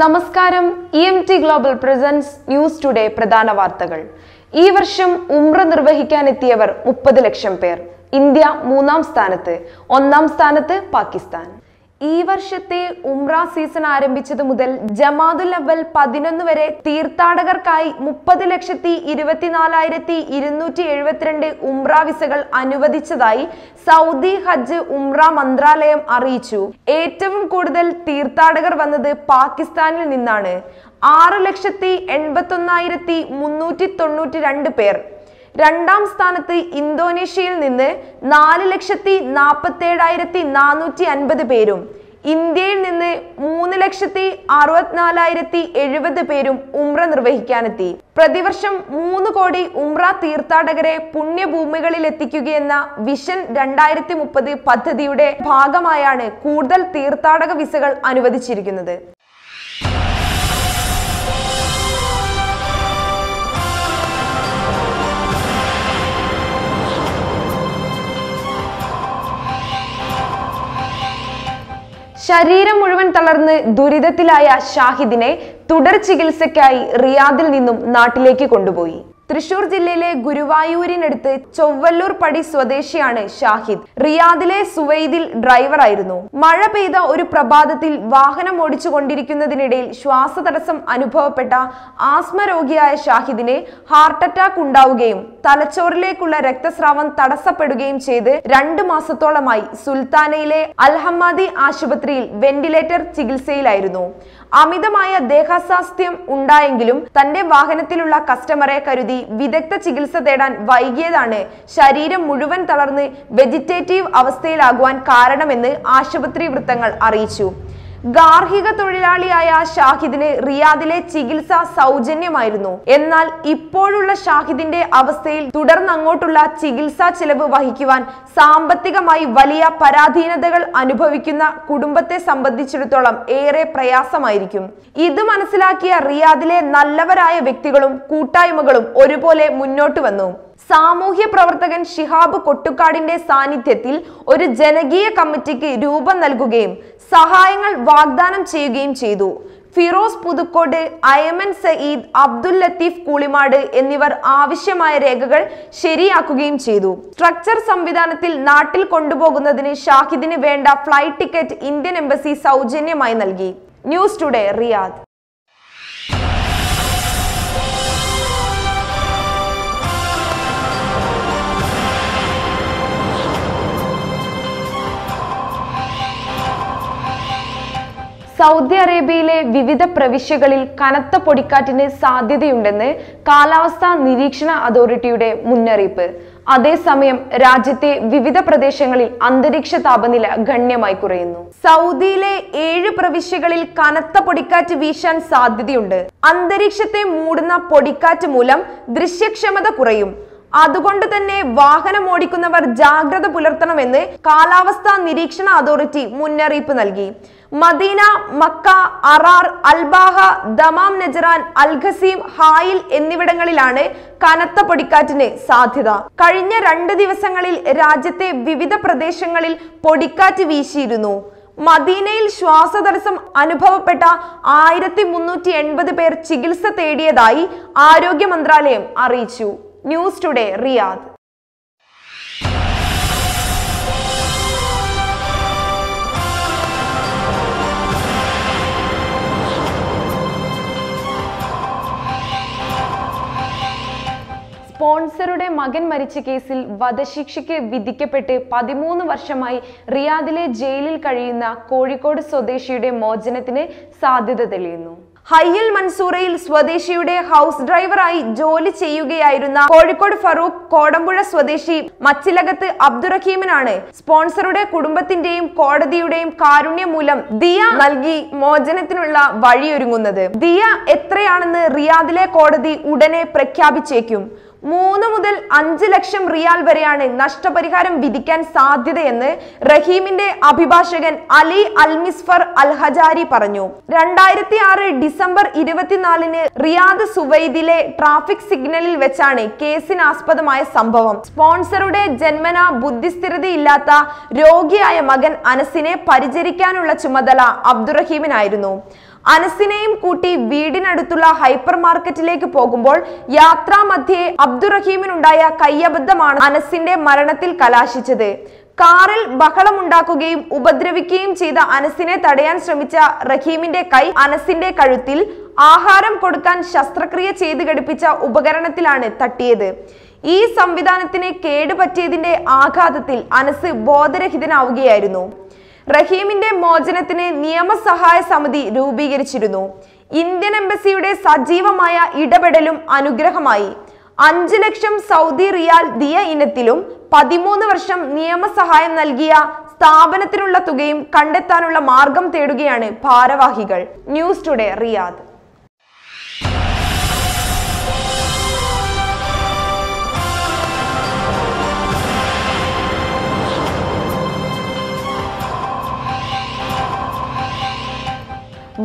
നമസ്കാരം. EMT global presence news today പ്രധാന വാർത്തകൾ. ഈ വർഷം ഉംറ നിർവഹിക്കാനെത്തിയവർ 30 ലക്ഷം പേർ. ഇന്ത്യ 3ാം സ്ഥാനത്ത്, 1ാം സ്ഥാനത്ത് പാകിസ്ഥാൻ. ഈ വർഷത്തെ ഉംറ സീസൺ ആരംഭിച്ചത് മുതൽ ജമാദുൽ അവൽ 11 വരെ തീർത്ഥാടകർക്കായി 30,24,272 ഉംറ വിസകൾ അനുവദിച്ചതായി സൗദി ഹജ്ജ് ഉംറ മന്ത്രാലയം അറിയിച്ചു. ഏറ്റവും കൂടുതൽ തീർത്ഥാടകർ വന്നത് പാകിസ്ഥാനിൽ നിന്നാണ്. 6,81,392 പേർ. 2ാം സ്ഥാനത്ത് ഇന്തോനേഷ്യയിൽ നിന്ന് 4,47,450 പേരും, ഇന്ത്യയിൽ നിന്ന് 3,64,070 പേരും ഉംറ നിർവഹിക്കാനെത്തി. പ്രതിവർഷം 3 കോടി ഉംറ തീർത്ഥാടകരെ പുണ്യഭൂമികളിൽ എത്തിക്കുകയെന്ന വിഷൻ 2030 പദ്ധതിയുടെ ഭാഗമായാണ് കൂടുതൽ തീർത്ഥാടക വിസകൾ അനുവദിച്ചിരിക്കുന്നത്. ശരീരം മുഴുവൻ തളർന്ന് ദുരിതത്തിലായ ഷാഹിദിനെ തുടർ ചികിത്സയ്ക്കായി റിയാദിൽ നിന്നും നാട്ടിലേക്ക് കൊണ്ടുപോയി. തൃശൂർ ജില്ലയിലെ ഗുരുവായൂരിനടുത്ത് ചൊവ്വല്ലൂർ പടി സ്വദേശിയാണ് ഷാഹിദ്. റിയാദിലെ സുവൈദിൽ ഡ്രൈവറായിരുന്നു. മഴ പെയ്ത ഒരു പ്രഭാതത്തിൽ വാഹനം ഓടിച്ചു കൊണ്ടിരിക്കുന്നതിനിടയിൽ ശ്വാസതടസ്സം അനുഭവപ്പെട്ട ആസ്മ രോഗിയായ ഷാഹിദിന് ഹാർട്ട് അറ്റാക്ക് ഉണ്ടാവുകയും തലച്ചോറിലേക്കുള്ള രക്തസ്രാവം തടസ്സപ്പെടുകയും ചെയ്ത് 2 മാസത്തോളമായി സുൽത്താനയിലെ അൽഹമ്മാദി ആശുപത്രിയിൽ വെന്റിലേറ്റർ ചികിത്സയിലായിരുന്നു. അമിതമായ ദേഹാസ്വാസ്ഥ്യം ഉണ്ടായെങ്കിലും തന്റെ വാഹനത്തിലുള്ള കസ്റ്റമറെ കരുതി വിദഗ്ധ ചികിത്സ തേടാൻ വൈകിയതാണ് ശരീരം മുഴുവൻ തളർന്ന് വെജിറ്റേറ്റീവ് അവസ്ഥയിലാകുവാൻ കാരണമെന്ന് ആശുപത്രി വൃത്തങ്ങൾ അറിയിച്ചു. ഗാർഹിക തൊഴിലാളിയായ ഷാഹിദിന് റിയാദിലെ ചികിത്സ സൗജന്യമായിരുന്നു. എന്നാൽ ഇപ്പോഴുള്ള ഷാഹിദിന്റെ അവസ്ഥയിൽ തുടർന്നങ്ങോട്ടുള്ള ചികിത്സാ ചെലവ് വഹിക്കുവാൻ സാമ്പത്തികമായി വലിയ പരാധീനതകൾ അനുഭവിക്കുന്ന കുടുംബത്തെ സംബന്ധിച്ചിടത്തോളം ഏറെ പ്രയാസമായിരിക്കും. ഇത് മനസ്സിലാക്കിയ റിയാദിലെ നല്ലവരായ വ്യക്തികളും കൂട്ടായ്മകളും ഒരുപോലെ മുന്നോട്ട് വന്നു. സാമൂഹ്യ പ്രവർത്തകൻ ഷിഹാബ് കൊട്ടുക്കാടിന്റെ സാന്നിധ്യത്തിൽ ഒരു ജനകീയ കമ്മിറ്റിക്ക് രൂപം നൽകുകയും സഹായങ്ങൾ വാഗ്ദാനം ചെയ്യുകയും ചെയ്തു. ഫിറോസ് പുതുക്കോട്, അയമൻ സയീദ്, അബ്ദുൽ ലത്തീഫ് കൂളിമാട് എന്നിവർ ആവശ്യമായ രേഖകൾ ശരിയാക്കുകയും ചെയ്തു. സ്ട്രക്ചർ സംവിധാനത്തിൽ നാട്ടിൽ കൊണ്ടുപോകുന്നതിന് ഷാഹിദിന് വേണ്ട ഫ്ലൈറ്റ് ടിക്കറ്റ് ഇന്ത്യൻ എംബസി സൗജന്യമായി നൽകി. News today, Riyadh. സൗദി അറേബ്യയിലെ വിവിധ പ്രവിശ്യകളിൽ കനത്ത പൊടിക്കാറ്റിന് സാധ്യതയുണ്ടെന്ന് കാലാവസ്ഥാ നിരീക്ഷണ അതോറിറ്റിയുടെ മുന്നറിയിപ്പ്. അതേസമയം രാജ്യത്തെ വിവിധ പ്രദേശങ്ങളിൽ അന്തരീക്ഷ താപനില ഗണ്യമായി കുറയുന്നു. സൗദിയിലെ 7 പ്രവിശ്യകളിൽ കനത്ത പൊടിക്കാറ്റ് വീശാൻ സാധ്യതയുണ്ട്. അന്തരീക്ഷത്തെ മൂടുന്ന പൊടിക്കാറ്റ് മൂലം ദൃശ്യക്ഷമത കുറയും. അതുകൊണ്ട് തന്നെ വാഹനം ഓടിക്കുന്നവർ ജാഗ്രത പുലർത്തണമെന്ന് കാലാവസ്ഥാ നിരീക്ഷണ അതോറിറ്റി മുന്നറിയിപ്പ് നൽകി. Medina, Mecca, Arar, Al Baha, Dammam, Najran, Al Qassim, Hail എന്നിവിടങ്ങളിലാണ് കനത്ത പൊടിക്കാറ്റിന് സാധ്യത. കഴിഞ്ഞ 2 ദിവസങ്ങളിൽ രാജ്യത്തെ വിവിധ പ്രദേശങ്ങളിൽ പൊടിക്കാറ്റ് വീശിയിരുന്നു. മദീനയിൽ ശ്വാസതടസ്സം അനുഭവപ്പെട്ട 1380 പേർ ചികിത്സ തേടിയതായി ആരോഗ്യ മന്ത്രാലയം അറിയിച്ചു. News today, Riyadh. സ്പോൺസറുടെ മകൻ മരിച്ച കേസിൽ വധശിക്ഷയ്ക്ക് വിധിക്കപ്പെട്ട് 13 വർഷമായി റിയാദിലെ ജയിലിൽ കഴിയുന്ന കോഴിക്കോട് സ്വദേശിയുടെ മോചനത്തിന് സാധ്യത തെളിയുന്നു. ഹയ്യൽ മൻസൂറയിൽ സ്വദേശിയുടെ ഹൗസ് ഡ്രൈവറായി ജോലി ചെയ്യുകയായിരുന്ന കോഴിക്കോട് ഫറൂഖ് കോടമ്പുഴ സ്വദേശി മച്ചിലകത്ത് അബ്ദുറഹീമിനാണ് സ്പോൺസറുടെ കുടുംബത്തിന്റെയും കോടതിയുടെയും കാരുണ്യം മൂലം ദിയ നൽകി മോചനത്തിനുള്ള വഴിയൊരുങ്ങുന്നത്. ദിയ എത്രയാണെന്ന് റിയാദിലെ കോടതി ഉടനെ പ്രഖ്യാപിച്ചേക്കും. 3 മുതൽ 5 ലക്ഷം റിയാൽ വരെയാണ് നഷ്ടപരിഹാരം വിധിക്കാൻ സാധ്യതയെന്ന് റഹീമിന്റെ അഭിഭാഷകൻ അലി അൽമിസ്ഫർ അൽ ഹജാരി പറഞ്ഞു. 2006 ഡിസംബർ 24-ന് റിയാദ് സുവൈദിലെ ട്രാഫിക് സിഗ്നലിൽ വെച്ചാണ് കേസിനാസ്പദമായ സംഭവം. സ്പോൺസറുടെ ജന്മന ബുദ്ധിസ്ഥിരതയില്ലാത്ത രോഗിയായ മകൻ അനസിനെ പരിചരിക്കാനുള്ള ചുമതല അബ്ദുറഹീമിനായിരുന്നു. അനസിനെയും കൂട്ടി വീടിനടുത്തുള്ള ഹൈപ്പർ മാർക്കറ്റിലേക്ക് പോകുമ്പോൾ യാത്രാമധ്യേ അബ്ദുറഹീമിനുണ്ടായ കയ്യബദ്ധമാണ് അനസിന്റെ മരണത്തിൽ കലാശിച്ചത്. കാറിൽ ബഹളമുണ്ടാക്കുകയും ഉപദ്രവിക്കുകയും ചെയ്ത അനസിനെ തടയാൻ ശ്രമിച്ച റഹീമിന്റെ കൈ അനസിന്റെ കഴുത്തിൽ ആഹാരം കൊടുക്കാൻ ശസ്ത്രക്രിയ ചെയ്ത് ഘടിപ്പിച്ച ഉപകരണത്തിലാണ് തട്ടിയത്. ഈ സംവിധാനത്തിന് കേടുപറ്റിയതിന്റെ ആഘാതത്തിൽ അനസ് ബോധരഹിതനാവുകയായിരുന്നു. റഹീമിന്റെ മോചനത്തിന് നിയമസഹായ സമിതി രൂപീകരിച്ചിരുന്നു. ഇന്ത്യൻ എംബസിയുടെ സജീവമായ ഇടപെടലും അനുഗ്രഹമായി. 5 ലക്ഷം സൗദി റിയാൽ ദിയ ഇനത്തിലും 13 വർഷം നിയമസഹായം നൽകിയ സ്ഥാപനത്തിനുള്ള തുകയും കണ്ടെത്താനുള്ള മാർഗം തേടുകയാണ് ഭാരവാഹികൾ. News today, Riyadh.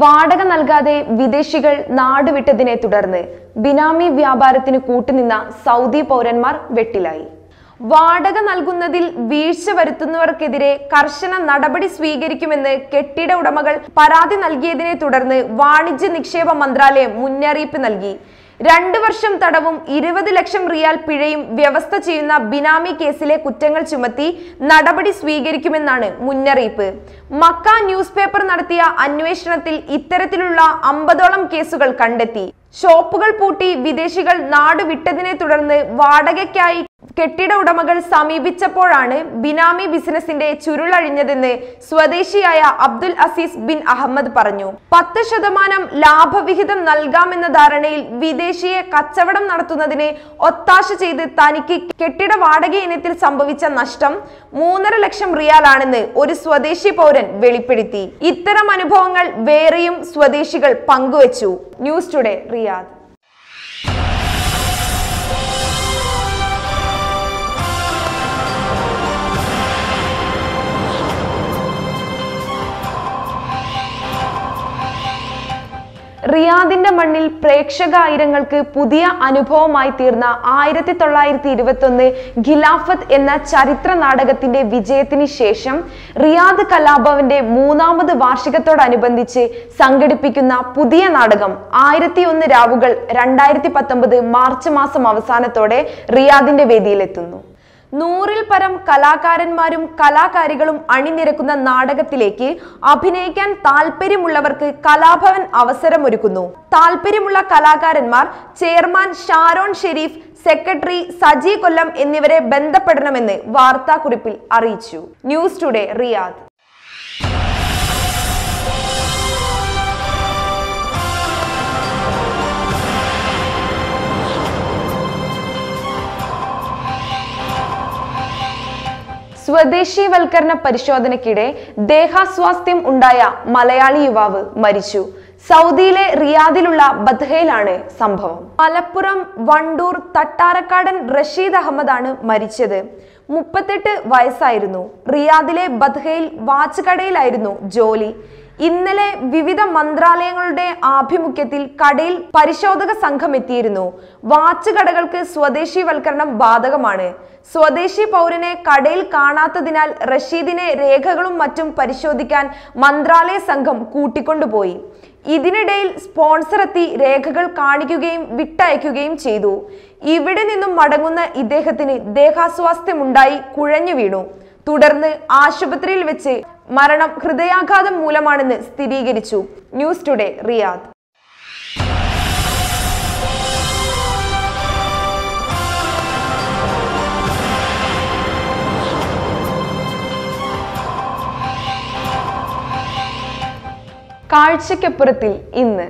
വാടക നൽകാതെ വിദേശികൾ നാടുവിട്ടതിനെ തുടർന്ന് ബിനാമി വ്യാപാരത്തിന് കൂട്ടുനിന്ന സൗദി പൗരന്മാർ വെട്ടിലായി. വാടക നൽകുന്നതിൽ വീഴ്ച വരുത്തുന്നവർക്കെതിരെ കർശന നടപടി സ്വീകരിക്കുമെന്ന് കെട്ടിട ഉടമകൾ പരാതി നൽകിയതിനെ തുടർന്ന് വാണിജ്യ നിക്ഷേപ മന്ത്രാലയം മുന്നറിയിപ്പ് നൽകി. 2 വർഷം തടവും 20 ലക്ഷം റിയാൽ പിഴയും വ്യവസ്ഥ ചെയ്യുന്ന ബിനാമി കേസിലെ കുറ്റങ്ങൾ ചുമത്തി നടപടി സ്വീകരിക്കുമെന്നാണ് മുന്നറിയിപ്പ്. മക്ക ന്യൂസ് പേപ്പർ നടത്തിയ അന്വേഷണത്തിൽ ഇത്തരത്തിലുള്ള 50ഓളം കേസുകൾ കണ്ടെത്തി. ഷോപ്പുകൾ പൂട്ടി വിദേശികൾ നാടുവിട്ടതിനെ തുടർന്ന് വാടകയ്ക്കായി കെട്ടിട ഉടമകൾ സമീപിച്ചപ്പോഴാണ് ബിനാമി ബിസിനസിന്റെ ചുരുളഴിഞ്ഞതെന്ന് സ്വദേശിയായ അബ്ദുൽ അസീസ് ബിൻ അഹമ്മദ് പറഞ്ഞു. 10% ലാഭവിഹിതം നൽകാമെന്ന ധാരണയിൽ വിദേശിയെ കച്ചവടം നടത്തുന്നതിന് ഒത്താശ ചെയ്ത് തനിക്ക് കെട്ടിട വാടക ഇനത്തിൽ സംഭവിച്ച നഷ്ടം 3.5 ലക്ഷം റിയാലാണെന്ന് ഒരു സ്വദേശി പൗരൻ വെളിപ്പെടുത്തി. ഇത്തരം അനുഭവങ്ങൾ വേറെയും സ്വദേശികൾ പങ്കുവച്ചു. News today, Riyadh. റിയാദിന്റെ മണ്ണിൽ പ്രേക്ഷകായിരങ്ങൾക്ക് പുതിയ അനുഭവമായി തീർന്ന 1921 ഖിലാഫത്ത് എന്ന ചരിത്ര നാടകത്തിന്റെ വിജയത്തിന് ശേഷം റിയാദ് കലാഭവന്റെ 3ാമത് വാർഷികത്തോടനുബന്ധിച്ച് സംഘടിപ്പിക്കുന്ന പുതിയ നാടകം 1001 രാവുകൾ 2019 മാർച്ച് മാസം അവസാനത്തോടെ റിയാദിന്റെ വേദിയിലെത്തുന്നു. 100ൽ പരം കലാകാരന്മാരും കലാകാരികളും അണിനിരക്കുന്ന നാടകത്തിലേക്ക് അഭിനയിക്കാൻ താല്പര്യമുള്ളവർക്ക് കലാഭവൻ അവസരമൊരുക്കുന്നു. താല്പര്യമുള്ള കലാകാരന്മാർ ചെയർമാൻ ഷാരോൺ ഷെരീഫ്, സെക്രട്ടറി സജി കൊല്ലം എന്നിവരെ ബന്ധപ്പെടണമെന്ന് വാർത്താക്കുറിപ്പിൽ അറിയിച്ചു. News today, Riyadh. സ്വദേശീവൽക്കരണ പരിശോധനയ്ക്കിടെ ദേഹാസ്വാസ്ഥ്യം ഉണ്ടായ മലയാളി യുവാവ് മരിച്ചു. സൗദിയിലെ റിയാദിലുള്ള ബദ്ഹയിലാണ് സംഭവം. മലപ്പുറം വണ്ടൂർ തട്ടാരക്കാടൻ റഷീദ് അഹമ്മദാണ് മരിച്ചത്. 38 വയസ്സായിരുന്നു. റിയാദിലെ ബദ്ഹയിൽ വാച്ച് കടയിലായിരുന്നു ജോലി. ഇന്നലെ വിവിധ മന്ത്രാലയങ്ങളുടെ ആഭിമുഖ്യത്തിൽ കടയിൽ പരിശോധക സംഘം എത്തിയിരുന്നു. വാച്ച് കടകൾക്ക് സ്വദേശീവൽക്കരണം ബാധകമാണ്. സ്വദേശി പൗരനെ കടയിൽ കാണാത്തതിനാൽ റഷീദിനെ രേഖകളും മറ്റും പരിശോധിക്കാൻ മന്ത്രാലയ സംഘം കൂട്ടിക്കൊണ്ടുപോയി. ഇതിനിടയിൽ സ്പോൺസർ എത്തി രേഖകൾ കാണിക്കുകയും വിട്ടയക്കുകയും ചെയ്തു. ഇവിടെ നിന്നും മടങ്ങുന്ന ഇദ്ദേഹത്തിന് ദേഹാസ്വാസ്ഥ്യമുണ്ടായി കുഴഞ്ഞു വീണു. തുടർന്ന് ആശുപത്രിയിൽ വെച്ച് മരണം ഹൃദയാഘാതം മൂലമാണെന്ന് സ്ഥിരീകരിച്ചു. News today, Riyadh. കാഴ്ചയ്ക്കപ്പുറത്തിൽ ഇന്ന്